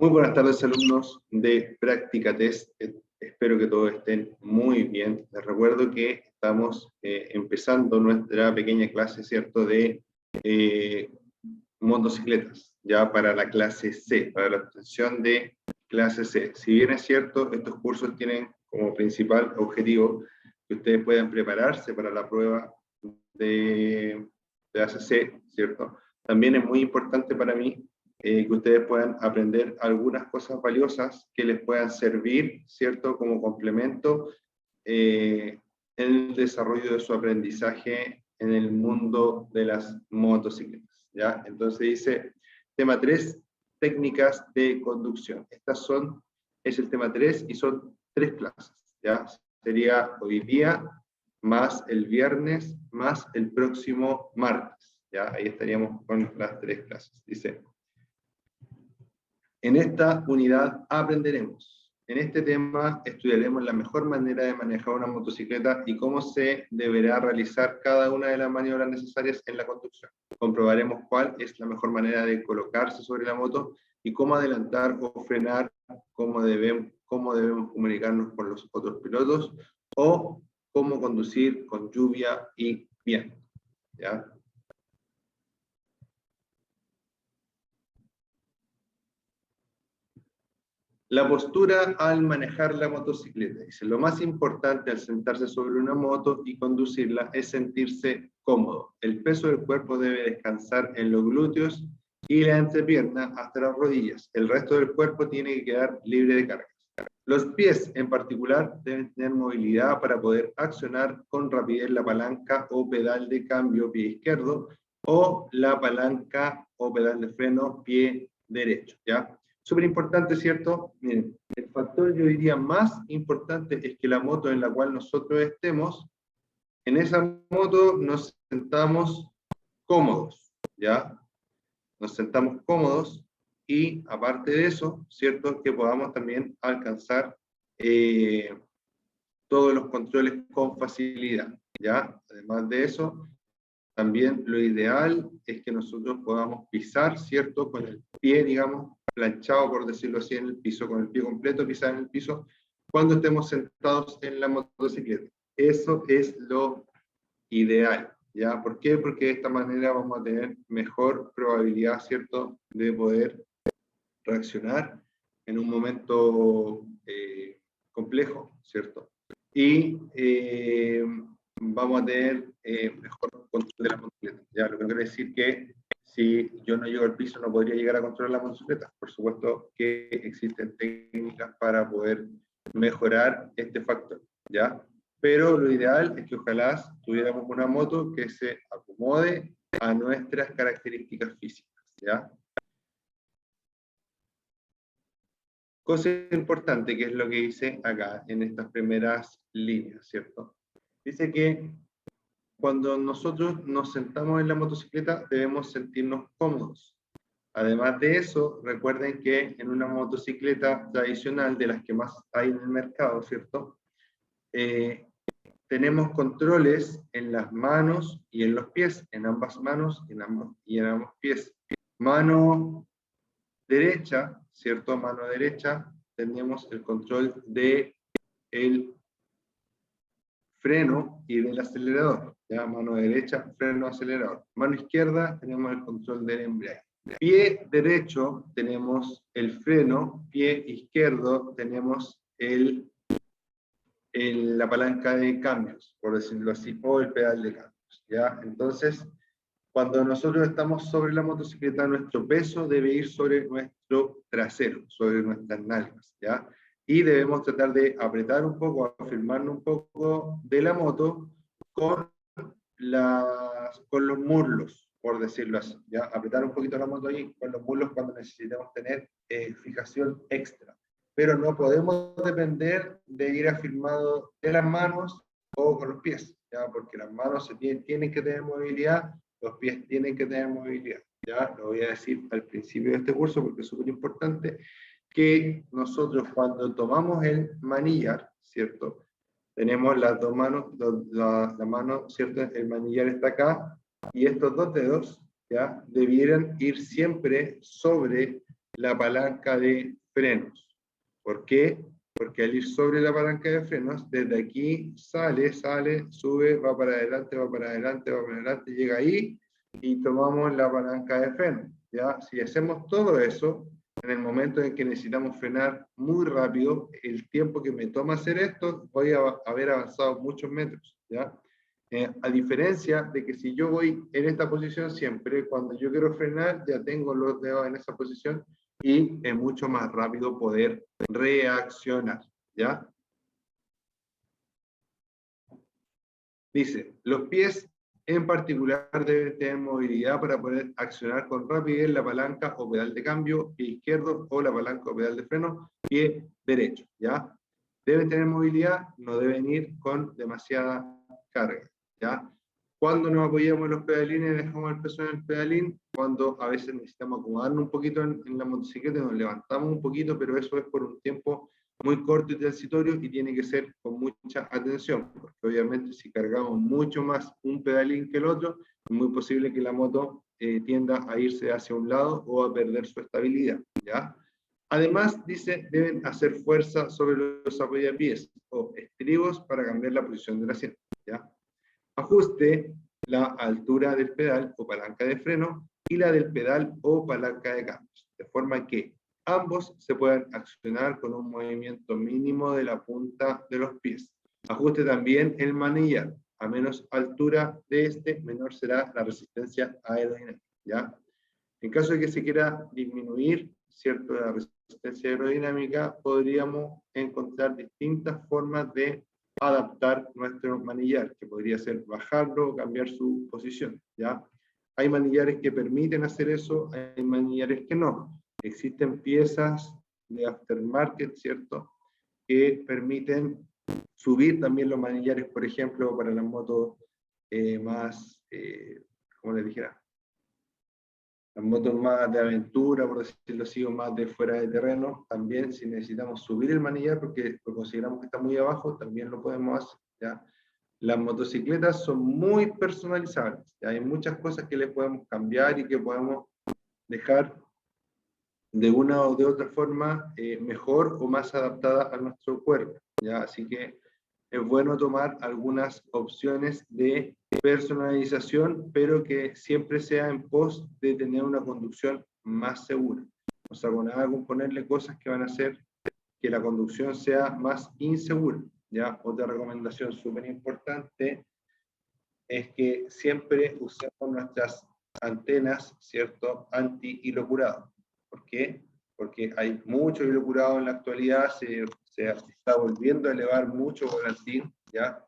Muy buenas tardes, alumnos de Práctica Test. Espero que todos estén muy bien. Les recuerdo que estamos empezando nuestra pequeña clase, ¿cierto?, de motocicletas, ya para la clase C, para la obtención de clase C. Si bien es cierto, estos cursos tienen como principal objetivo que ustedes puedan prepararse para la prueba de ACC, ¿cierto? También es muy importante para mí que ustedes puedan aprender algunas cosas valiosas que les puedan servir, ¿cierto?, como complemento en el desarrollo de su aprendizaje en el mundo de las motocicletas, ¿ya? Entonces dice, tema 3, técnicas de conducción. Es el tema 3 y son 3 clases, ¿ya? Sería hoy día, más el viernes, más el próximo martes, ¿ya? Ahí estaríamos con las 3 clases. Dice, en esta unidad aprenderemos. En este tema estudiaremos la mejor manera de manejar una motocicleta y cómo se deberá realizar cada una de las maniobras necesarias en la conducción. Comprobaremos cuál es la mejor manera de colocarse sobre la moto y cómo adelantar o frenar, cómo debemos comunicarnos con los otros pilotos o cómo conducir con lluvia y viento, ¿ya? La postura al manejar la motocicleta. Dice, lo más importante al sentarse sobre una moto y conducirla es sentirse cómodo. El peso del cuerpo debe descansar en los glúteos y la entrepierna hasta las rodillas. El resto del cuerpo tiene que quedar libre de cargas. Los pies en particular deben tener movilidad para poder accionar con rapidez la palanca o pedal de cambio pie izquierdo o la palanca o pedal de freno pie derecho, ¿ya? Súper importante, ¿cierto? Miren, el factor yo diría más importante es que la moto en la cual nosotros estemos, en esa moto nos sentamos cómodos, ¿ya? Nos sentamos cómodos y aparte de eso, ¿cierto? Que podamos también alcanzar todos los controles con facilidad, ¿ya? Además de eso, también lo ideal es que nosotros podamos pisar, ¿cierto? Con el pie, digamos, planchado, por decirlo así, en el piso, con el pie completo, pisar en el piso, cuando estemos sentados en la motocicleta. Eso es lo ideal, ¿ya? ¿Por qué? Porque de esta manera vamos a tener mejor probabilidad, ¿cierto?, de poder reaccionar en un momento complejo, ¿cierto? Y vamos a tener mejor control de la motocicleta. Ya, lo que quiere decir que si yo no llego al piso no podría llegar a controlar la motocicleta. Por supuesto que existen técnicas para poder mejorar este factor, ¿ya? Pero lo ideal es que ojalá tuviéramos una moto que se acomode a nuestras características físicas, ¿ya? Cosa importante, que es lo que dice acá en estas primeras líneas, ¿cierto? Dice que cuando nosotros nos sentamos en la motocicleta debemos sentirnos cómodos. Además de eso, recuerden que en una motocicleta tradicional, de las que más hay en el mercado, ¿cierto? Tenemos controles en las manos y en los pies, en ambas manos y en ambos pies. Mano derecha, ¿cierto? Mano derecha, tenemos el control de el freno y del acelerador, ¿ya? Mano derecha, freno, acelerador. Mano izquierda, tenemos el control del embrague. Pie derecho, tenemos el freno. Pie izquierdo, tenemos la palanca de cambios, por decirlo así, o el pedal de cambios, ¿ya? Entonces, cuando nosotros estamos sobre la motocicleta, nuestro peso debe ir sobre nuestro trasero, sobre nuestras nalgas, ¿ya? Y debemos tratar de apretar un poco, afirmarnos un poco de la moto con los muslos, por decirlo así, ¿ya? Apretar un poquito la moto ahí con los muslos cuando necesitamos tener fijación extra. Pero no podemos depender de ir afirmado de las manos o con los pies, ¿ya? Porque las manos tienen que tener movilidad, los pies tienen que tener movilidad, ¿ya? Lo voy a decir al principio de este curso porque es súper importante que nosotros cuando tomamos el manillar, ¿cierto? Tenemos las dos manos, la mano, ¿cierto? El manillar está acá y estos dos dedos, ¿ya? Debieran ir siempre sobre la palanca de frenos. ¿Por qué? Porque al ir sobre la palanca de frenos, desde aquí sale, sube, va para adelante, va para adelante, va para adelante, llega ahí y tomamos la palanca de freno. ¿Ya? Si hacemos todo eso, en el momento en que necesitamos frenar muy rápido, el tiempo que me toma hacer esto, voy a haber avanzado muchos metros. ¿Ya? A diferencia de que si yo voy en esta posición siempre, cuando yo quiero frenar, ya tengo los dedos en esa posición y es mucho más rápido poder reaccionar, ¿ya? Dice, los pies en particular deben tener movilidad para poder accionar con rapidez la palanca o pedal de cambio, pie izquierdo, o la palanca o pedal de freno, pie derecho, ¿ya? Deben tener movilidad, no deben ir con demasiada carga, ¿ya? Cuando nos apoyamos en los pedalines, dejamos el peso en el pedalín, cuando a veces necesitamos acomodarnos un poquito en la motocicleta, nos levantamos un poquito, pero eso es por un tiempo muy corto y transitorio y tiene que ser con mucha atención, porque obviamente si cargamos mucho más un pedalín que el otro, es muy posible que la moto tienda a irse hacia un lado o a perder su estabilidad, ¿ya? Además, dice, deben hacer fuerza sobre los apoyapiés o estribos para cambiar la posición del asiento, ¿ya? Ajuste la altura del pedal o palanca de freno y la del pedal o palanca de cambios, de forma que ambos se puedan accionar con un movimiento mínimo de la punta de los pies. Ajuste también el manillar. A menos altura de este, menor será la resistencia aerodinámica, ¿ya? En caso de que se quiera disminuir, ¿cierto?, la resistencia aerodinámica, podríamos encontrar distintas formas de adaptar nuestro manillar, que podría ser bajarlo o cambiar su posición, ¿ya? Hay manillares que permiten hacer eso, hay manillares que no. Existen piezas de aftermarket, ¿cierto?, que permiten subir también los manillares, por ejemplo, para las motos más, como les dijera, las motos más de aventura, por decirlo así, o más de fuera de terreno, también si necesitamos subir el manillar porque lo consideramos que está muy abajo, también lo podemos hacer, ¿ya? Las motocicletas son muy personalizables, ¿ya? Hay muchas cosas que le podemos cambiar y que podemos dejar de una o de otra forma mejor o más adaptada a nuestro cuerpo, ¿ya? Así que es bueno tomar algunas opciones de personalización, pero que siempre sea en pos de tener una conducción más segura. O sea, con nada con ponerle cosas que van a hacer que la conducción sea más insegura, ¿ya? Otra recomendación súper importante es que siempre usemos nuestras antenas, ¿cierto?, anti-hilo curado. ¿Por qué? Porque hay mucho hilo curado en la actualidad, se está volviendo a elevar mucho volantín, ¿ya?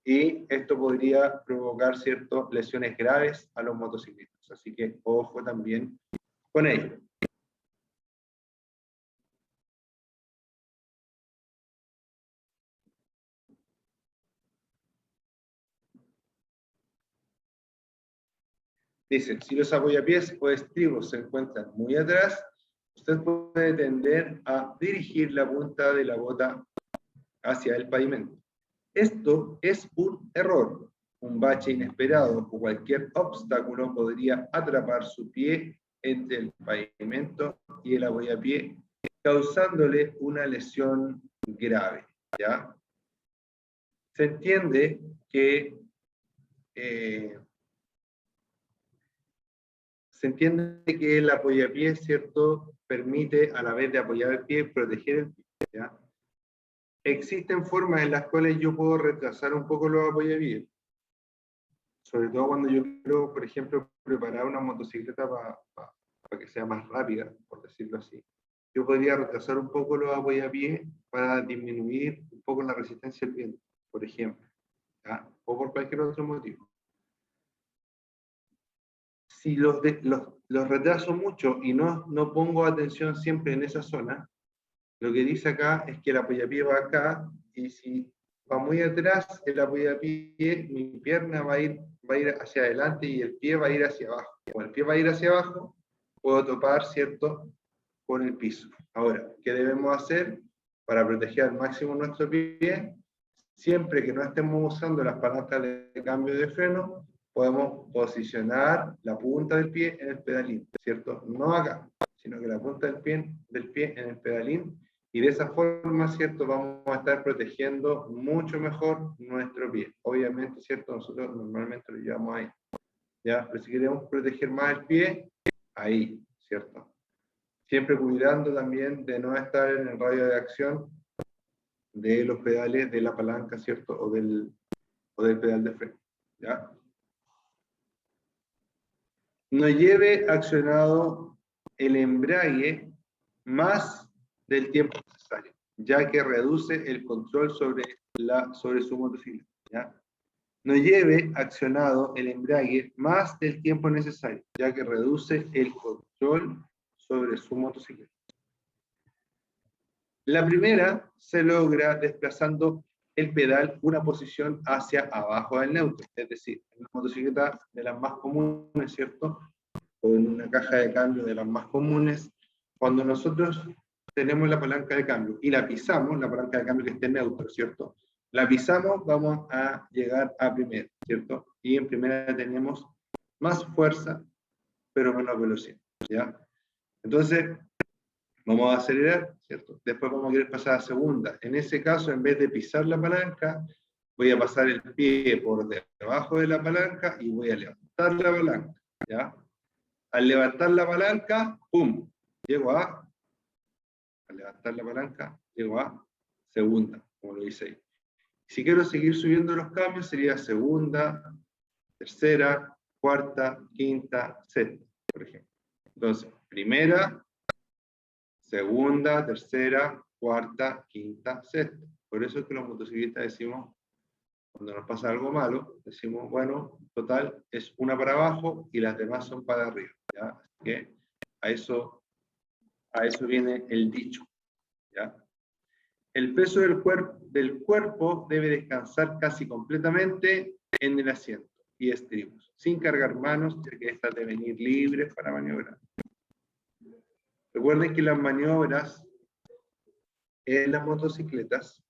Y esto podría provocar, ¿cierto?, lesiones graves a los motociclistas. Así que ojo también con ello. Dice, si los apoyapiés o estribos se encuentran muy atrás, usted puede tender a dirigir la punta de la bota hacia el pavimento. Esto es un error. Un bache inesperado o cualquier obstáculo podría atrapar su pie entre el pavimento y el apoyapié, causándole una lesión grave, ¿ya? Se entiende que el apoyapié, ¿cierto?, permite a la vez de apoyar el pie, proteger el pie, ¿ya? Existen formas en las cuales yo puedo retrasar un poco los apoyapiés, sobre todo cuando yo quiero, por ejemplo, preparar una motocicleta para que sea más rápida, por decirlo así. Yo podría retrasar un poco los apoyapiés para disminuir un poco la resistencia al viento, por ejemplo, ¿ya? O por cualquier otro motivo. Si los retraso mucho y no pongo atención siempre en esa zona, lo que dice acá es que el apoyapié va acá, y si va muy atrás, el apoyapié, mi pierna va a ir hacia adelante y el pie va a ir hacia abajo. Como el pie va a ir hacia abajo, puedo topar, ¿cierto?, con el piso. Ahora, ¿qué debemos hacer para proteger al máximo nuestro pie? Siempre que no estemos usando las palancas de cambio de freno, podemos posicionar la punta del pie en el pedalín, ¿cierto? No acá, sino que la punta del pie en el pedalín, y de esa forma, ¿cierto? Vamos a estar protegiendo mucho mejor nuestro pie. Obviamente, ¿cierto? Nosotros normalmente lo llevamos ahí, ¿ya? Pero si queremos proteger más el pie, ahí, ¿cierto? Siempre cuidando también de no estar en el radio de acción de los pedales de la palanca, ¿cierto? O del pedal de freno, ¿ya? No lleve accionado el embrague más del tiempo necesario, ya que reduce el control sobre su motocicleta, ¿ya? No lleve accionado el embrague más del tiempo necesario, ya que reduce el control sobre su motocicleta. La primera se logra desplazando el pedal una posición hacia abajo del neutro, es decir, en una motocicleta de las más comunes, ¿cierto? O en una caja de cambio de las más comunes, cuando nosotros tenemos la palanca de cambio y la pisamos, la palanca de cambio que esté neutro, ¿cierto? La pisamos, vamos a llegar a primera, ¿cierto? Y en primera tenemos más fuerza, pero menos velocidad, ¿ya? Entonces, vamos a acelerar, ¿cierto? Después vamos a querer pasar a segunda. En ese caso, en vez de pisar la palanca, voy a pasar el pie por debajo de la palanca y voy a levantar la palanca, ¿ya? Al levantar la palanca, ¡pum! Llego a levantar la palanca, llego a segunda, como lo dice ahí. Si quiero seguir subiendo los cambios, sería segunda, tercera, cuarta, quinta, sexta, por ejemplo. Entonces, primera, segunda, tercera, cuarta, quinta, sexta. Por eso es que los motociclistas decimos, cuando nos pasa algo malo, decimos, bueno, total, es una para abajo y las demás son para arriba, ¿ya? Así que a eso viene el dicho, ¿ya? El peso del cuerpo debe descansar casi completamente en el asiento y estribos, sin cargar manos, ya que estas deben ir libres para maniobrar. Recuerden que las maniobras en las motocicletas,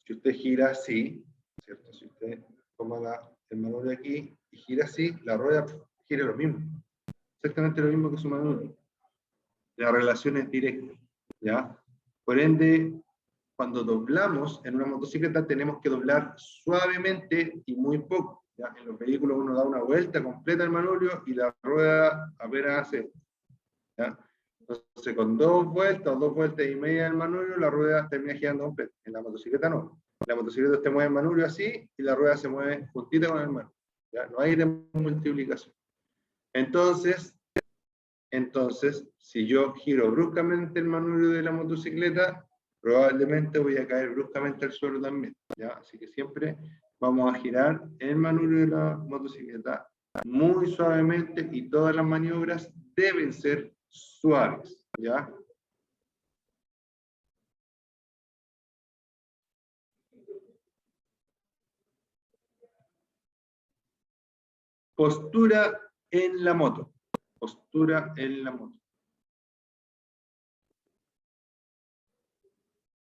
si usted gira así, ¿cierto? Si usted toma el manubrio aquí y gira así, la rueda gira lo mismo. Exactamente lo mismo que su manubrio. La relación es directa, ¿ya? Por ende, cuando doblamos en una motocicleta tenemos que doblar suavemente y muy poco, ¿ya? En los vehículos uno da una vuelta completa al manubrio y la rueda apenas hace, ¿ya? Entonces con 2 vueltas o 2 vueltas y media del manubrio la rueda termina girando completa. En la motocicleta no. En la motocicleta usted mueve el manubrio así y la rueda se mueve juntita con el manubrio, ¿ya? No hay de multiplicación. Entonces, si yo giro bruscamente el manubrio de la motocicleta, probablemente voy a caer bruscamente al suelo también, ¿ya? Así que siempre vamos a girar el manubrio de la motocicleta muy suavemente y todas las maniobras deben ser suaves, ¿ya? Postura en la moto. Postura en la moto.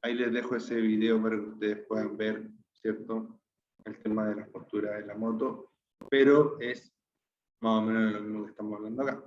Ahí les dejo ese video para que ustedes puedan ver, ¿cierto? El tema de las posturas en la moto, pero es más o menos lo mismo que estamos hablando acá.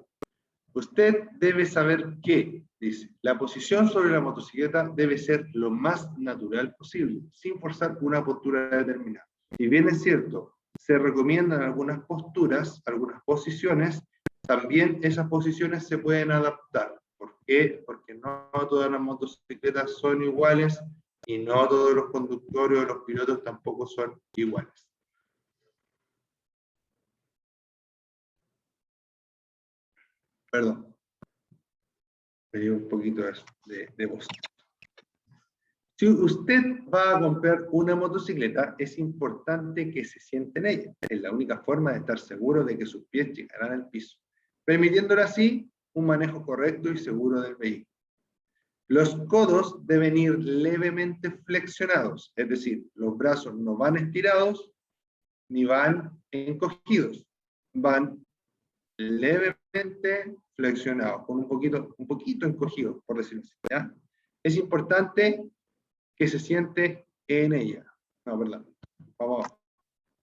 Usted debe saber que, dice, la posición sobre la motocicleta debe ser lo más natural posible, sin forzar una postura determinada. Si bien es cierto, se recomiendan algunas posturas, algunas posiciones, también esas posiciones se pueden adaptar. ¿Por qué? Porque no todas las motocicletas son iguales y no todos los conductores o los pilotos tampoco son iguales. Perdón, me dio un poquito de voz. Si usted va a comprar una motocicleta, es importante que se siente en ella. Es la única forma de estar seguro de que sus pies llegarán al piso, permitiéndole así un manejo correcto y seguro del vehículo. Los codos deben ir levemente flexionados, es decir, los brazos no van estirados ni van encogidos, van levemente flexionados, con un poquito encogidos, por decirlo así, ¿ya? Es importante que se siente en ella. No, perdón. Vamos abajo.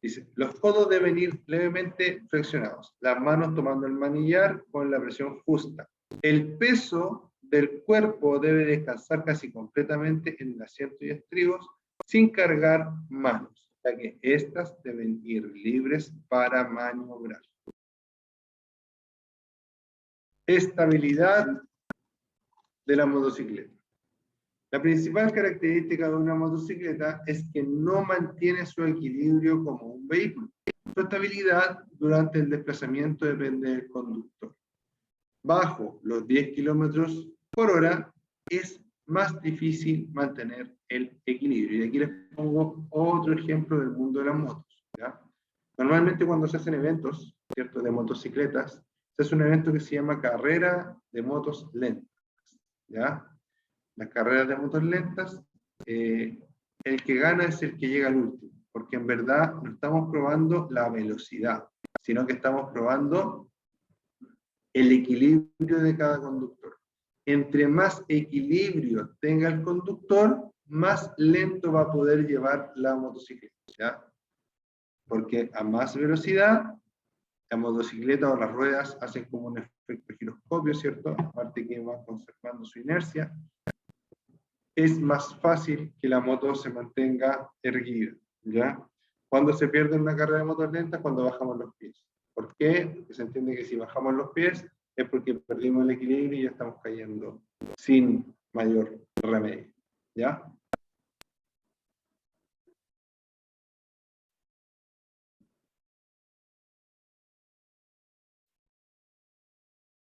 Dice, los codos deben ir levemente flexionados, las manos tomando el manillar con la presión justa. El peso del cuerpo debe descansar casi completamente en el asiento y estribos sin cargar manos, ya que éstas deben ir libres para maniobrar. Estabilidad de la motocicleta. La principal característica de una motocicleta es que no mantiene su equilibrio como un vehículo. Su estabilidad durante el desplazamiento depende del conductor. Bajo los 10 kilómetros por hora es más difícil mantener el equilibrio. Y aquí les pongo otro ejemplo del mundo de las motos, ¿ya? Normalmente cuando se hacen eventos, ¿cierto?, de motocicletas, se hace un evento que se llama carrera de motos lentas, ¿ya? Las carreras de motos lentas, el que gana es el que llega al último, porque en verdad no estamos probando la velocidad, sino que estamos probando el equilibrio de cada conductor. Entre más equilibrio tenga el conductor, más lento va a poder llevar la motocicleta, ¿ya? Porque a más velocidad, la motocicleta o las ruedas hacen como un efecto giroscopio, ¿cierto? Aparte que va conservando su inercia, es más fácil que la moto se mantenga erguida, ¿ya? Cuando se pierde en una carrera de motos lentas, cuando bajamos los pies. ¿Por qué? Porque se entiende que si bajamos los pies es porque perdimos el equilibrio y ya estamos cayendo sin mayor remedio, ¿ya?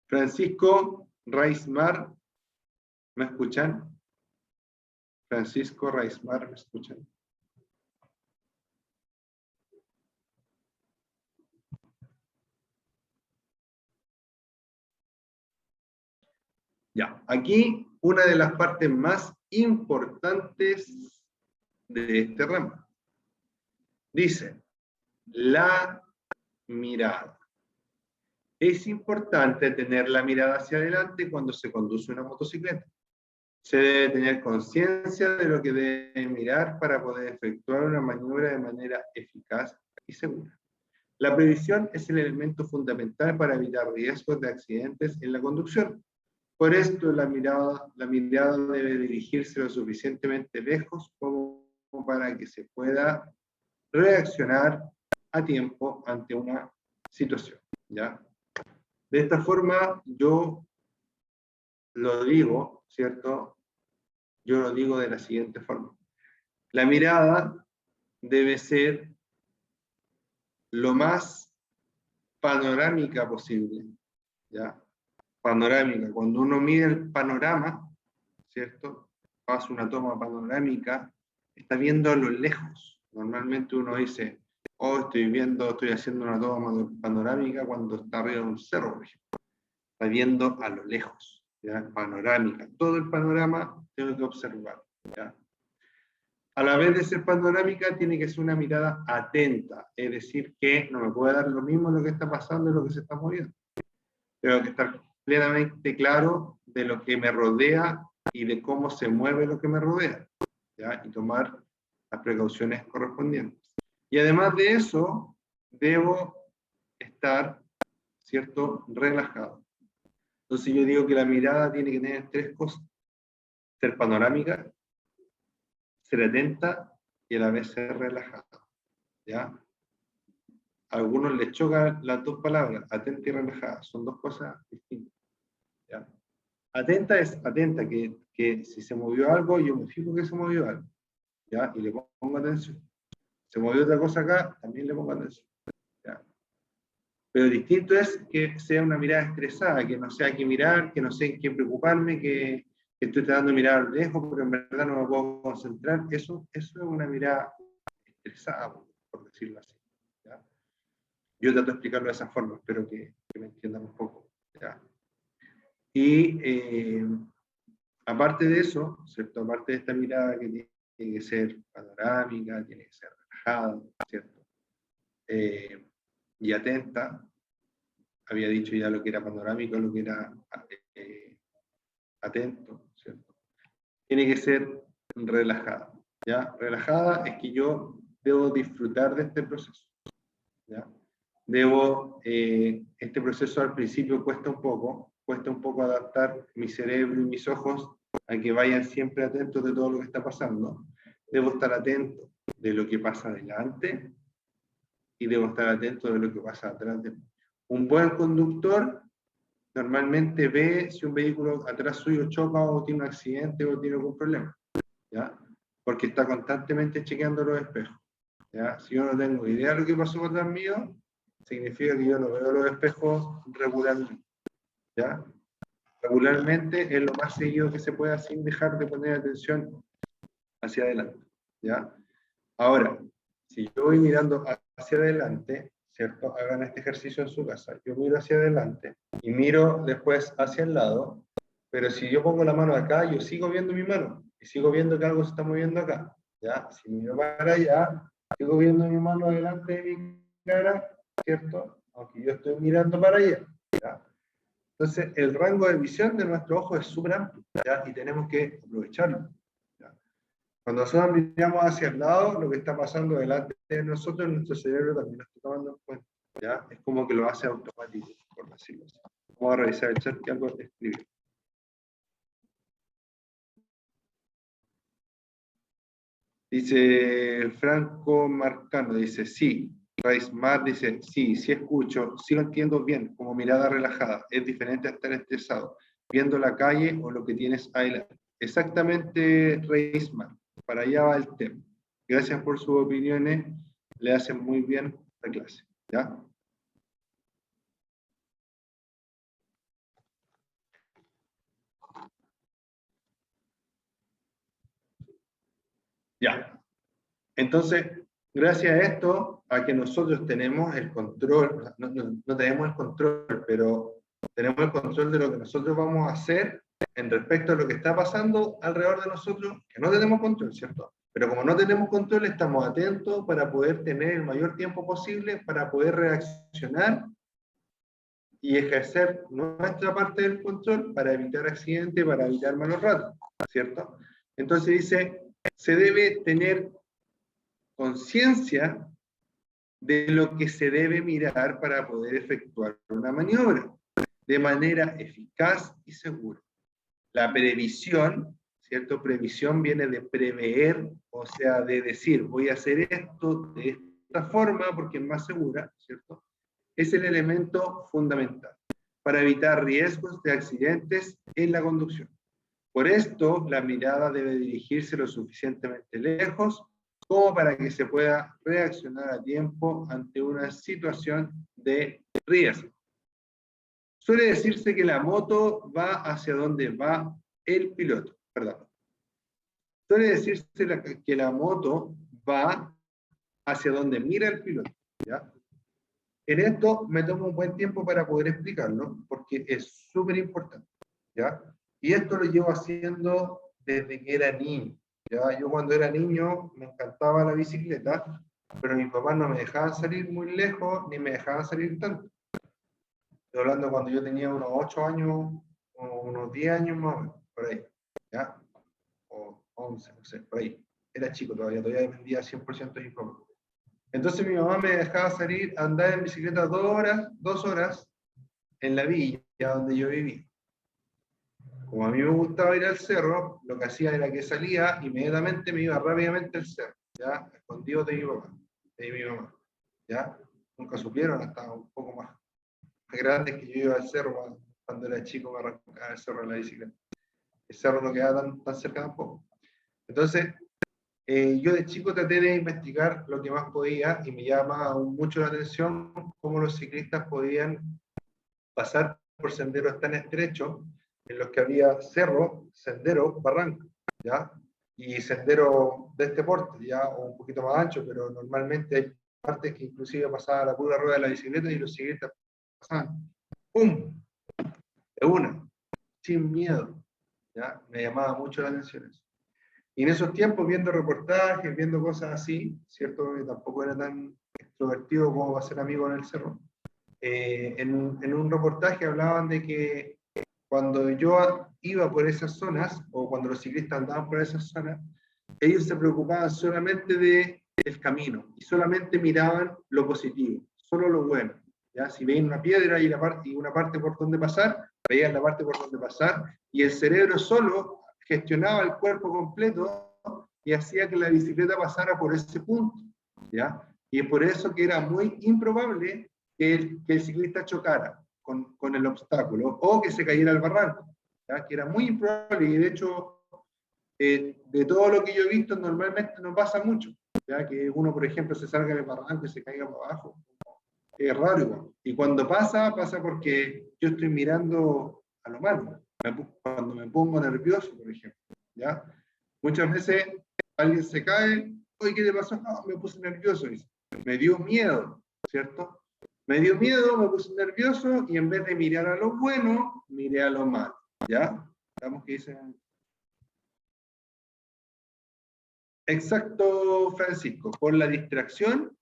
Francisco Raismar, ¿me escuchan? Francisco Raismar, ¿me escuchan? Ya, aquí una de las partes más importantes de este ramo. Dice, la mirada. Es importante tener la mirada hacia adelante cuando se conduce una motocicleta. Se debe tener conciencia de lo que debe mirar para poder efectuar una maniobra de manera eficaz y segura. La previsión es el elemento fundamental para evitar riesgos de accidentes en la conducción. Por esto la mirada debe dirigirse lo suficientemente lejos como para que se pueda reaccionar a tiempo ante una situación, ¿ya? De esta forma yo lo digo, ¿cierto? Yo lo digo de la siguiente forma. La mirada debe ser lo más panorámica posible, ¿ya? Panorámica. Cuando uno mide el panorama, ¿cierto? Hace una toma panorámica, está viendo a lo lejos. Normalmente uno dice, oh, estoy haciendo una toma panorámica cuando está arriba de un cerro, por ejemplo. Está viendo a lo lejos, ¿ya? Panorámica. Todo el panorama tengo que observar, ¿ya? A la vez de ser panorámica, tiene que ser una mirada atenta, es decir, que no me puede dar lo mismo lo que está pasando y lo que se está moviendo. Tengo que estar plenamente claro de lo que me rodea y de cómo se mueve lo que me rodea, ¿ya? Y tomar las precauciones correspondientes. Y además de eso, debo estar, ¿cierto?, relajado. Entonces yo digo que la mirada tiene que tener tres cosas: ser panorámica, ser atenta y a la vez ser relajada, ¿ya? A algunos les chocan las dos palabras, atenta y relajada, son dos cosas distintas, ¿ya? Atenta es atenta, que si se movió algo, yo me fijo que se movió algo, ¿ya? Y le pongo atención. Se movió otra cosa acá, también le pongo atención, ¿ya? Pero distinto es que sea una mirada estresada, que no sé qué mirar, que no sé en qué preocuparme, que estoy tratando de mirar lejos, pero en verdad no me puedo concentrar. Eso es una mirada estresada, por decirlo así, ¿ya? Yo trato de explicarlo de esa forma, espero que me entiendan un poco, ¿ya? Y aparte de eso, ¿cierto? Aparte de esta mirada que tiene que ser panorámica, tiene que ser relajada, ¿cierto? Y atenta, había dicho ya lo que era panorámico, lo que era atento, ¿cierto? Tiene que ser relajada, ¿ya? Relajada es que yo debo disfrutar de este proceso, ¿ya? Este proceso al principio cuesta un poco, cuesta un poco adaptar mi cerebro y mis ojos a que vayan siempre atentos de todo lo que está pasando. Debo estar atento de lo que pasa adelante y debo estar atento de lo que pasa atrás de mí. Un buen conductor normalmente ve si un vehículo atrás suyo choca o tiene un accidente o tiene algún problema, ¿ya? Porque está constantemente chequeando los espejos, ¿ya? Si yo no tengo idea de lo que pasó atrás mío, significa que yo no veo los espejos regularmente, ¿ya? Regularmente es lo más seguido que se pueda sin dejar de poner atención hacia adelante, ¿ya? Ahora, si yo voy mirando hacia adelante, ¿cierto? Hagan este ejercicio en su casa. Yo miro hacia adelante y miro después hacia el lado, pero si yo pongo la mano acá, yo sigo viendo mi mano y sigo viendo que algo se está moviendo acá, ¿ya? Si miro para allá, sigo viendo mi mano delante de mi cara, ¿cierto? Aunque yo estoy mirando para allá, ¿ya? Entonces, el rango de visión de nuestro ojo es súper amplio, ¿ya? Y tenemos que aprovecharlo, ¿ya? Cuando nosotros miramos hacia el lado, lo que está pasando delante de nosotros, nuestro cerebro también lo está tomando en cuenta, ¿ya? Es como que lo hace automático, por decirlo así. Vamos a revisar el chat que algo te escribió. Dice Franco Marcano, dice, sí. Raismar dice, sí, sí escucho, sí lo entiendo bien, como mirada relajada. Es diferente a estar estresado, viendo la calle o lo que tienes ahí. Exactamente, Raismar. Para allá va el tema. Gracias por sus opiniones, le hacen muy bien la clase, ¿ya? Ya. Entonces, gracias a esto, a que nosotros tenemos el control, no tenemos el control, pero tenemos el control de lo que nosotros vamos a hacer en respecto a lo que está pasando alrededor de nosotros, que no tenemos control, ¿cierto? Pero como no tenemos control, estamos atentos para poder tener el mayor tiempo posible, para poder reaccionar y ejercer nuestra parte del control para evitar accidentes, para evitar malos ratos, ¿cierto? Entonces dice, se debe tener conciencia de lo que se debe mirar para poder efectuar una maniobra de manera eficaz y segura. La previsión, ¿cierto? Previsión viene de prever, o sea, de decir, voy a hacer esto de esta forma porque es más segura, ¿cierto? Es el elemento fundamental para evitar riesgos de accidentes en la conducción. Por esto, la mirada debe dirigirse lo suficientemente lejos como para que se pueda reaccionar a tiempo ante una situación de riesgo. Suele decirse que la moto va hacia donde va el piloto, perdón. Suele decirse que la moto va hacia donde mira el piloto, ¿ya? En esto me tomo un buen tiempo para poder explicarlo, porque es súper importante, ¿ya? Y esto lo llevo haciendo desde que era niño, ¿ya? Yo cuando era niño me encantaba la bicicleta, pero mis papás no me dejaban salir muy lejos, ni me dejaban salir tanto. Estoy hablando cuando yo tenía unos 8 años, o unos 10 años más o menos, por ahí, ¿ya? O 11, no sé, por ahí. Era chico todavía dependía 100% de mis papás. Entonces mi mamá me dejaba salir a andar en bicicleta 2 horas en la villa donde yo vivía. Como a mí me gustaba ir al cerro, lo que hacía era que salía, inmediatamente me iba rápidamente al cerro, ya, escondido de mi papá, de mi mamá, ya. Nunca supieron, hasta un poco más grandes que yo iba al cerro cuando era chico, me arrancaba el cerro en la bicicleta. El cerro no quedaba tan cerca tampoco. Entonces, yo de chico traté de investigar lo que más podía y me llama mucho la atención cómo los ciclistas podían pasar por senderos tan estrechos en los que había cerro, sendero, barranco, ¿ya? Y sendero de este porte, ya, o un poquito más ancho, pero normalmente hay partes que inclusive pasaba la pura rueda de la bicicleta y los ciclistas pasaban, ¡pum!, de una, sin miedo, ¿ya? Me llamaba mucho la atención eso. Y en esos tiempos, viendo reportajes, viendo cosas así, ¿cierto? Que tampoco era tan extrovertido como va a ser amigo en el cerro. En un reportaje hablaban de que cuando yo iba por esas zonas, o cuando los ciclistas andaban por esas zonas, ellos se preocupaban solamente del camino, y solamente miraban lo positivo, solo lo bueno. ¿Ya? Si veían una piedra y una parte por donde pasar, veían la parte por donde pasar, y el cerebro solo gestionaba el cuerpo completo y hacía que la bicicleta pasara por ese punto, ¿ya? Y es por eso que era muy improbable que el ciclista chocara con el obstáculo, o que se cayera al barranco, ¿ya? Que era muy improbable, y de hecho, de todo lo que yo he visto, normalmente no pasa mucho, ¿ya? Que uno, por ejemplo, se salga del barranco y se caiga para abajo. Es raro igual. Y cuando pasa, pasa porque yo estoy mirando a lo malo. Cuando me pongo nervioso, por ejemplo, ¿ya? Muchas veces alguien se cae, oye, ¿qué te pasó? No, me puse nervioso. Me dio miedo, ¿cierto? Me dio miedo, me puse nervioso, y en vez de mirar a lo bueno, miré a lo malo, ¿ya? Veamos qué dice. Exacto, Francisco, por la distracción,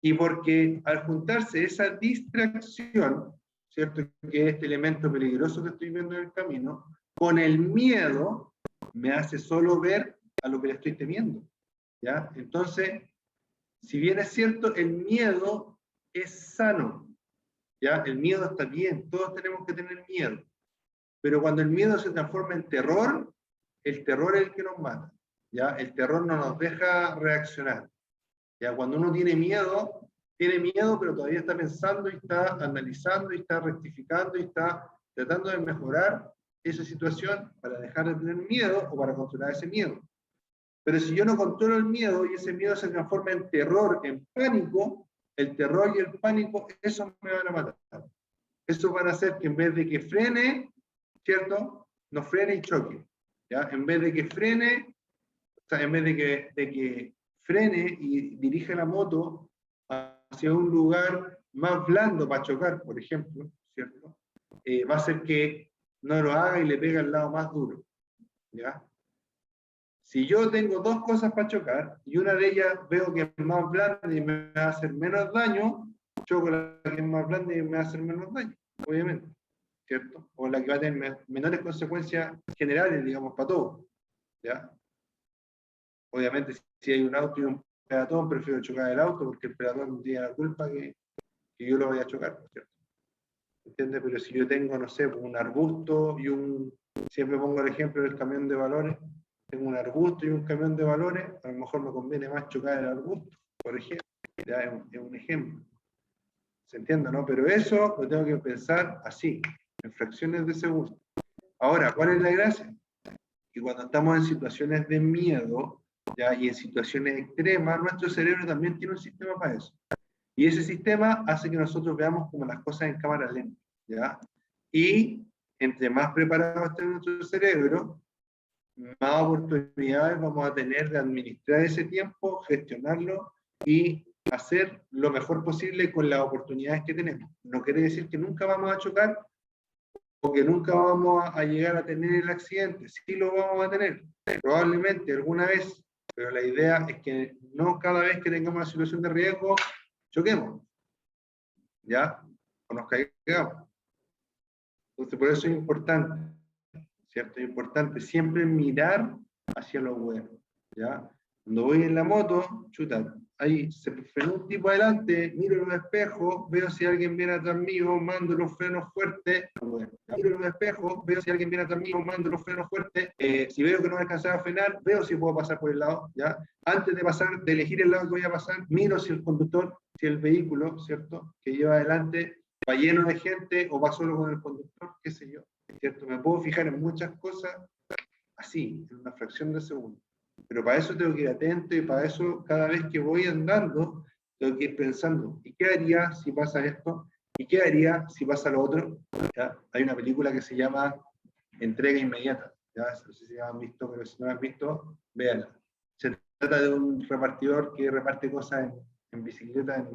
y porque al juntarse esa distracción, ¿cierto? Que es este elemento peligroso que estoy viendo en el camino, con el miedo, me hace solo ver a lo que le estoy temiendo, ¿ya? Entonces, si bien es cierto, el miedo es sano, ¿ya? El miedo está bien, todos tenemos que tener miedo, pero cuando el miedo se transforma en terror, el terror es el que nos mata, ¿ya? El terror no nos deja reaccionar. Ya, cuando uno tiene miedo, pero todavía está pensando y está analizando y está rectificando y está tratando de mejorar esa situación para dejar de tener miedo o para controlar ese miedo. Pero si yo no controlo el miedo y ese miedo se transforma en terror, en pánico, el terror y el pánico, eso me van a matar. Eso van a hacer que en vez de que frene, ¿cierto? No frene y choque. ¿Ya? En vez de que frene, o sea, en vez de que frene y dirige la moto hacia un lugar más blando para chocar, por ejemplo, ¿cierto? Va a hacer que no lo haga y le pegue al lado más duro, ¿ya? Si yo tengo dos cosas para chocar, y una de ellas veo que es más blanda y me va a hacer menos daño, choco la que es más blanda y me va a hacer menos daño, obviamente, ¿cierto? O la que va a tener menores consecuencias generales, digamos, para todos, ¿ya? Obviamente, si hay un auto y un peatón, prefiero chocar el auto porque el peatón no tiene la culpa que yo lo vaya a chocar, ¿cierto? ¿Entiendes? Pero si yo tengo, no sé, un arbusto y siempre pongo el ejemplo del camión de valores, tengo un arbusto y un camión de valores, a lo mejor me conviene más chocar el arbusto, por ejemplo. Ya es un ejemplo. ¿Se entiende, no? Pero eso lo tengo que pensar así, en fracciones de segundo. Ahora, ¿cuál es la gracia? Que cuando estamos en situaciones de miedo, ¿ya? Y en situaciones extremas, nuestro cerebro también tiene un sistema para eso. Y ese sistema hace que nosotros veamos como las cosas en cámara lenta, ¿ya? Y entre más preparado esté nuestro cerebro, más oportunidades vamos a tener de administrar ese tiempo, gestionarlo y hacer lo mejor posible con las oportunidades que tenemos. No quiere decir que nunca vamos a chocar o que nunca vamos a llegar a tener el accidente. Sí lo vamos a tener, probablemente alguna vez, pero la idea es que no cada vez que tengamos una situación de riesgo, choquemos, ¿ya? O nos caigamos. Entonces, por eso es importante, ¿cierto? Es importante siempre mirar hacia lo bueno, ¿ya? Cuando voy en la moto, chuta, ahí se frenó un tipo adelante, miro los espejos, veo si alguien viene atrás mío, mando los frenos fuertes, bueno, miro los espejos, veo si alguien viene atrás mío, mando los frenos fuertes, si veo que no alcanzaba a frenar, veo si puedo pasar por el lado, ¿ya? Antes de pasar, de elegir el lado que voy a pasar, miro si el conductor, si el vehículo, ¿cierto?, que lleva adelante va lleno de gente o va solo con el conductor, qué sé yo, ¿cierto? Me puedo fijar en muchas cosas así, en una fracción de segundo. Pero para eso tengo que ir atento, y para eso cada vez que voy andando tengo que ir pensando, ¿y qué haría si pasa esto? ¿Y qué haría si pasa lo otro? ¿Ya? Hay una película que se llama Entrega Inmediata, ¿ya? No sé si la han visto, pero si no la han visto, véanla. Se trata de un repartidor que reparte cosas en bicicleta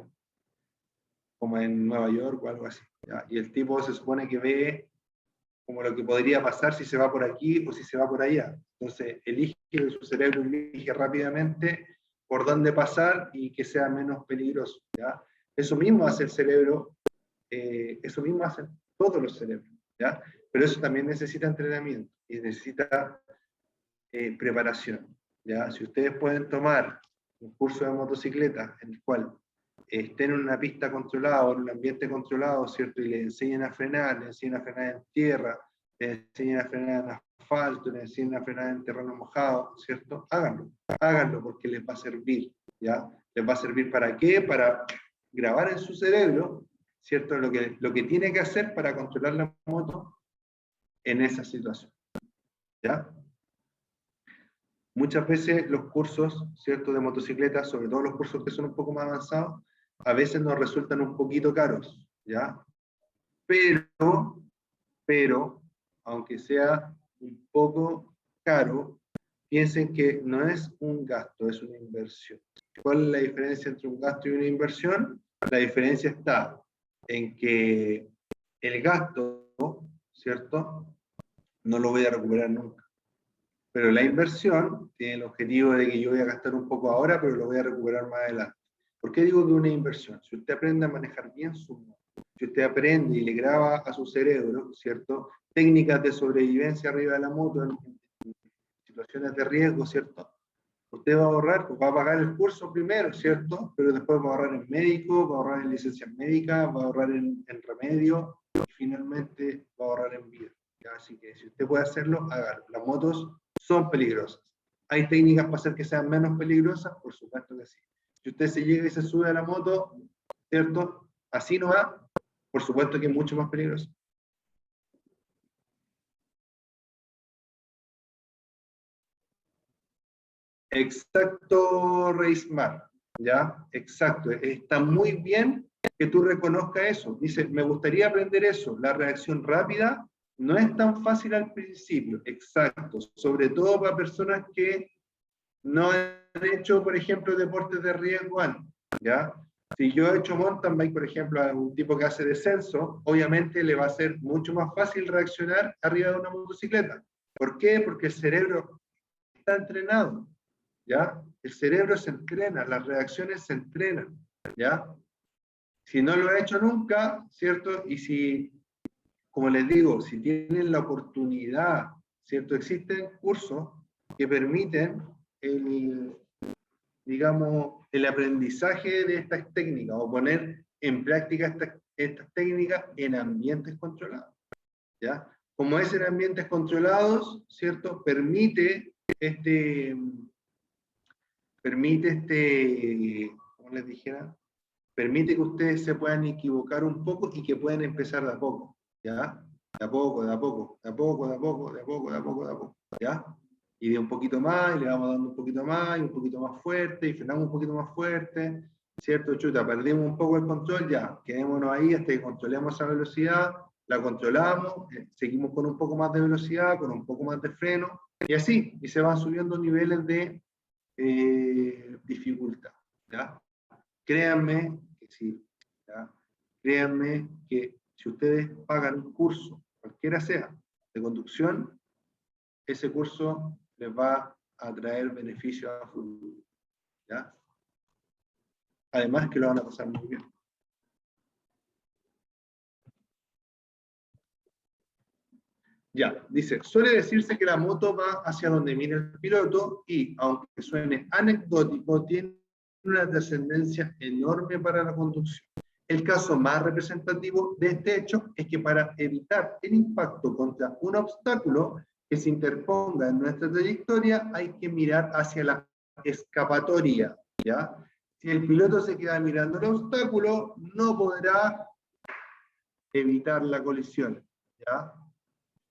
como en Nueva York o algo así, ¿ya? Y el tipo se supone que ve como lo que podría pasar si se va por aquí o si se va por allá. Entonces, su cerebro elige rápidamente por dónde pasar y que sea menos peligroso, ¿ya? Eso mismo hace el cerebro, eso mismo hacen todos los cerebros, ¿ya? Pero eso también necesita entrenamiento y necesita preparación, ¿ya? Si ustedes pueden tomar un curso de motocicleta en el cual estén en una pista controlada o en un ambiente controlado, ¿cierto? Y le enseñen a frenar, le enseñen a frenar en tierra, le enseñen a frenar en asfalto, le enseñen a frenar en terreno mojado, ¿cierto? Háganlo porque les va a servir, ¿ya? ¿Les va a servir para qué? Para grabar en su cerebro, ¿cierto? Lo que tiene que hacer para controlar la moto en esa situación, ¿ya? Muchas veces los cursos, ¿cierto?, de motocicletas, sobre todo los cursos que son un poco más avanzados, a veces nos resultan un poquito caros, ¿ya? Pero, aunque sea un poco caro, piensen que no es un gasto, es una inversión. ¿Cuál es la diferencia entre un gasto y una inversión? La diferencia está en que el gasto, ¿cierto?, no lo voy a recuperar nunca. Pero la inversión tiene el objetivo de que yo voy a gastar un poco ahora, pero lo voy a recuperar más adelante. ¿Por qué digo que una inversión? Si usted aprende a manejar bien su moto, si usted aprende y le graba a su cerebro, ¿cierto?, técnicas de sobrevivencia arriba de la moto en situaciones de riesgo, ¿cierto? Usted va a ahorrar, pues va a pagar el curso primero, ¿cierto? Pero después va a ahorrar en médico, va a ahorrar en licencias médicas, va a ahorrar en remedio y finalmente va a ahorrar en vida. ¿Ya? Así que si usted puede hacerlo, hágalo. Las motos son peligrosas. ¿Hay técnicas para hacer que sean menos peligrosas? Por supuesto que sí. Si usted se llega y se sube a la moto, ¿cierto? Así no va, por supuesto que es mucho más peligroso. Exacto, Reismar, ¿ya? Exacto. Está muy bien que tú reconozcas eso. Dice, me gustaría aprender eso. La reacción rápida no es tan fácil al principio. Exacto. Sobre todo para personas que no han hecho, por ejemplo, deportes de riesgo antes, ¿ya? Si yo he hecho mountain bike, por ejemplo, a un tipo que hace descenso, obviamente le va a ser mucho más fácil reaccionar arriba de una motocicleta. ¿Por qué? Porque el cerebro está entrenado, ¿ya? El cerebro se entrena, las reacciones se entrenan, ¿ya? Si no lo ha hecho nunca, ¿cierto? Y si, como les digo, si tienen la oportunidad, ¿cierto? Existen cursos que permiten el, digamos, el aprendizaje de estas técnicas o poner en práctica estas técnicas en ambientes controlados, ¿ya? Como es en ambientes controlados, ¿cierto? Permite como les dijera, permite que ustedes se puedan equivocar un poco y que puedan empezar de a poco, ¿ya? De a poco, de a poco, de a poco, de a poco, de a poco, de a poco, de a poco, ¿ya? Y de un poquito más, y le vamos dando un poquito más, y un poquito más fuerte, y frenamos un poquito más fuerte, ¿cierto? Chuta, perdimos un poco el control, ya, quedémonos ahí hasta que controlemos esa velocidad, la controlamos, seguimos con un poco más de velocidad, con un poco más de freno, y así, y se van subiendo niveles de dificultad, ¿ya? Créanme que sí, ¿ya? Créanme que si ustedes pagan un curso, cualquiera sea, de conducción, ese curso les va a traer beneficios a futuro, ¿ya? Además que lo van a pasar muy bien. Ya, dice, suele decirse que la moto va hacia donde mira el piloto y, aunque suene anecdótico, tiene una trascendencia enorme para la conducción. El caso más representativo de este hecho es que para evitar el impacto contra un obstáculo que se interponga en nuestra trayectoria, hay que mirar hacia la escapatoria, ¿ya? Si el piloto se queda mirando el obstáculo, no podrá evitar la colisión, ¿ya?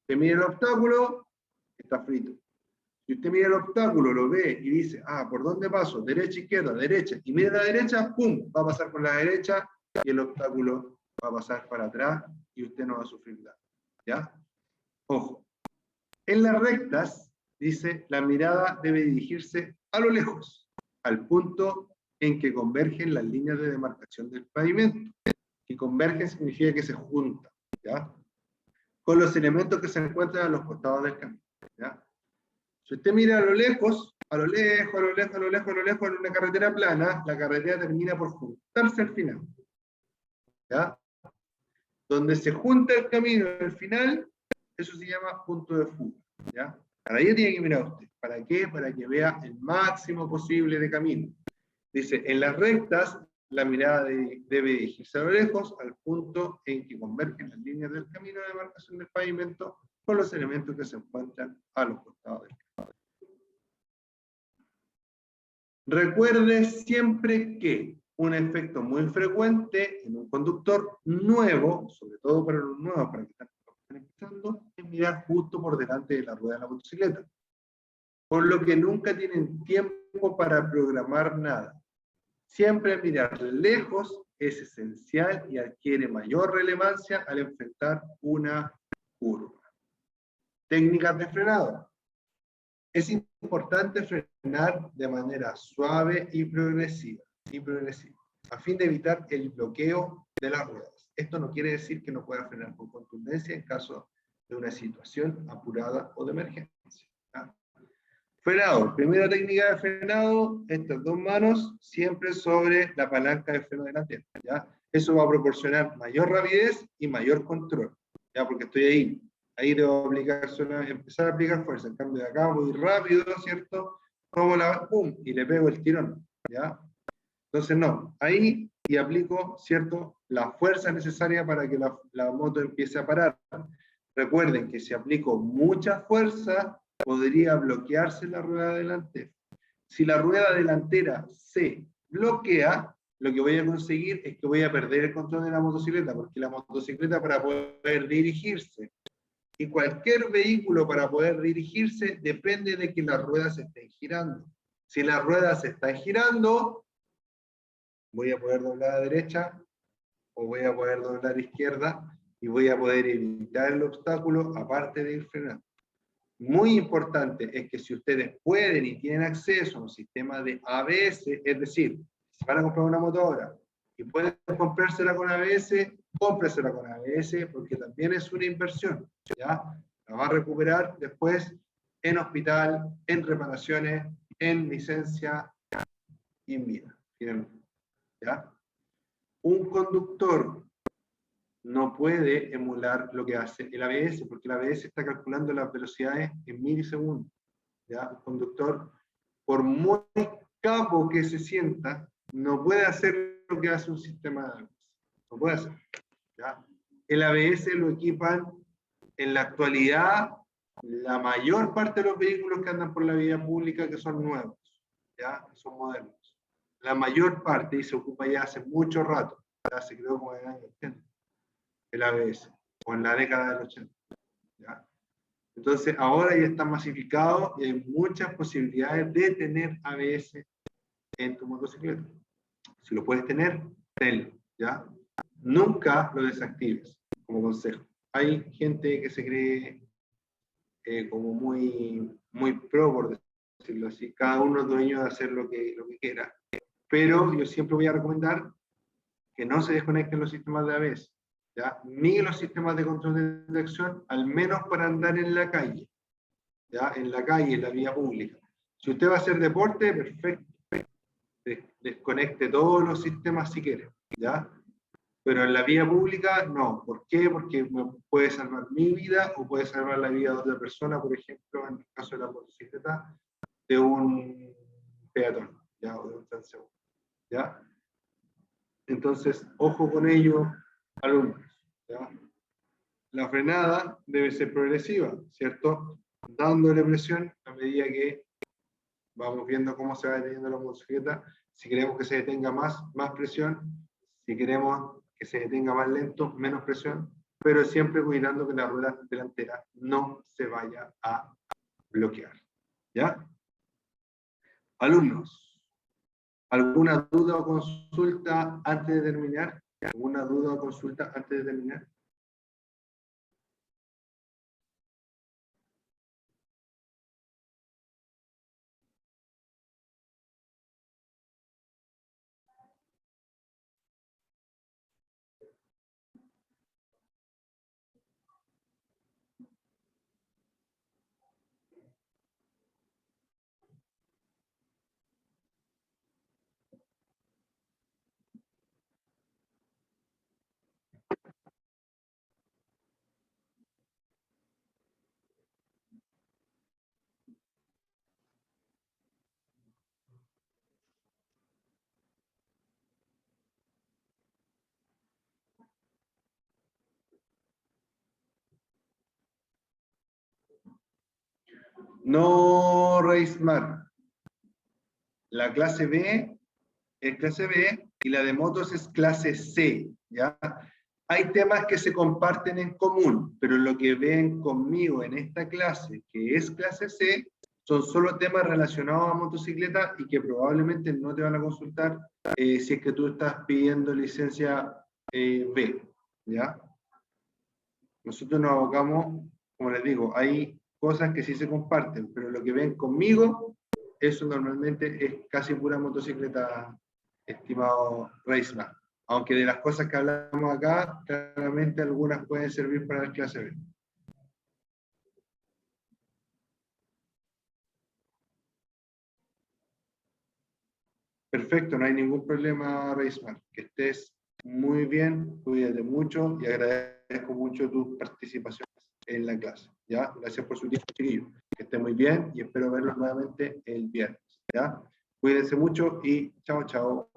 Usted mira el obstáculo, está frito. Si usted mira el obstáculo, lo ve y dice, ah, ¿por dónde paso? Derecha, izquierda, derecha. Y mira la derecha, ¡pum! Va a pasar por la derecha y el obstáculo va a pasar para atrás y usted no va a sufrir nada. ¿Ya? Ojo. En las rectas, dice, la mirada debe dirigirse a lo lejos, al punto en que convergen las líneas de demarcación del pavimento. Y convergen significa que se juntan, ¿ya? Con los elementos que se encuentran a los costados del camino, ¿ya? Si usted mira a lo lejos, a lo lejos, a lo lejos, a lo lejos, a lo lejos, en una carretera plana, la carretera termina por juntarse al final, ¿ya? Donde se junta el camino al final, eso se llama punto de fuga, ¿ya? Para ello tiene que mirar usted. ¿Para qué? Para que vea el máximo posible de camino. Dice, en las rectas, la mirada debe dirigirse a lo lejos, al punto en que convergen las líneas del camino de demarcación del pavimento con los elementos que se encuentran a los costados del camino. Recuerde siempre que un efecto muy frecuente en un conductor nuevo, sobre todo para los nuevos, para que están empezando, es mirar justo por delante de la rueda de la motocicleta. Por lo que nunca tienen tiempo para programar nada. Siempre mirar lejos es esencial y adquiere mayor relevancia al enfrentar una curva. Técnicas de frenado. Es importante frenar de manera suave y progresiva, a fin de evitar el bloqueo de las ruedas. Esto no quiere decir que no pueda frenar con contundencia en caso de una situación apurada o de emergencia. ¿Ya? Frenado. Primera técnica de frenado, estas dos manos siempre sobre la palanca de freno delantero. ¿Ya? Eso va a proporcionar mayor rapidez y mayor control. ¿Ya? Porque estoy ahí. Ahí debo aplicar, empezar a aplicar fuerza. En cambio de acá voy rápido, ¿cierto? Tomo la, pum, y le pego el tirón. ¿Ya? Entonces no, ahí y aplico, ¿cierto? La fuerza necesaria para que la moto empiece a parar. Recuerden que si aplico mucha fuerza, podría bloquearse la rueda delantera. Si la rueda delantera se bloquea, lo que voy a conseguir es que voy a perder el control de la motocicleta, porque la motocicleta, para poder dirigirse, y cualquier vehículo para poder dirigirse, depende de que las ruedas estén girando. Si las ruedas están girando, voy a poder doblar a derecha, o voy a poder doblar a izquierda, y voy a poder evitar el obstáculo, aparte de ir frenando. Muy importante es que si ustedes pueden y tienen acceso a un sistema de ABS, es decir, si van a comprar una moto ahora y pueden comprársela con ABS, cómpresela con ABS, porque también es una inversión, ¿ya? La va a recuperar después en hospital, en reparaciones, en licencia y en vida, finalmente, ¿ya? Un conductor no puede emular lo que hace el ABS, porque el ABS está calculando las velocidades en milisegundos. ¿Ya? Un conductor, por muy capo que se sienta, no puede hacer lo que hace un sistema de ABS. No puede hacer. ¿Ya? El ABS lo equipan en la actualidad la mayor parte de los vehículos que andan por la vía pública, que son nuevos, ¿ya? Son modernos. La mayor parte, y se ocupa ya hace mucho rato, ya se creó como en el año 80. El ABS, o en la década del 80. ¿Ya? Entonces, ahora ya está masificado y hay muchas posibilidades de tener ABS en tu motocicleta. Si lo puedes tener, tenlo, ¿ya? Nunca lo desactives, como consejo. Hay gente que se cree como muy pro, por decirlo así. Cada uno es dueño de hacer lo que quiera. Pero yo siempre voy a recomendar que no se desconecten los sistemas de ABS. ¿Ya? Ni los sistemas de control de tracción, al menos para andar en la calle, ¿ya? En la calle, en la vía pública. Si usted va a hacer deporte, perfecto, desconecte todos los sistemas si quiere, ¿ya? Pero en la vía pública, no. ¿Por qué? Porque puede salvar mi vida o puede salvar la vida de otra persona, por ejemplo, en el caso de la motocicleta, de un peatón, ¿ya? O de un transeúnte, ¿ya? Entonces, ojo con ello, alumnos, ¿ya? La frenada debe ser progresiva, ¿cierto? Dándole presión a medida que vamos viendo cómo se va deteniendo la motocicleta. Si queremos que se detenga más presión. Si queremos que se detenga más lento, menos presión. Pero siempre cuidando que la rueda delantera no se vaya a bloquear, ¿ya? Alumnos, ¿alguna duda o consulta antes de terminar? ¿Alguna duda o consulta antes de terminar? No, Reismar. La clase B es clase B y la de motos es clase C, ¿ya? Hay temas que se comparten en común, pero lo que ven conmigo en esta clase, que es clase C, son solo temas relacionados a motocicleta y que probablemente no te van a consultar si es que tú estás pidiendo licencia B, ¿ya? Nosotros nos abocamos, como les digo, hay cosas que sí se comparten, pero lo que ven conmigo, eso normalmente es casi pura motocicleta, estimado Reisman. Aunque de las cosas que hablamos acá, claramente algunas pueden servir para la clase B. Perfecto, no hay ningún problema, Reisman. Que estés muy bien, cuídate mucho y agradezco mucho tu participación en la clase. ¿Ya? Gracias por su tiempo, chiquillos. Que estén muy bien y espero verlos nuevamente el viernes. ¿Ya? Cuídense mucho y chao, chao.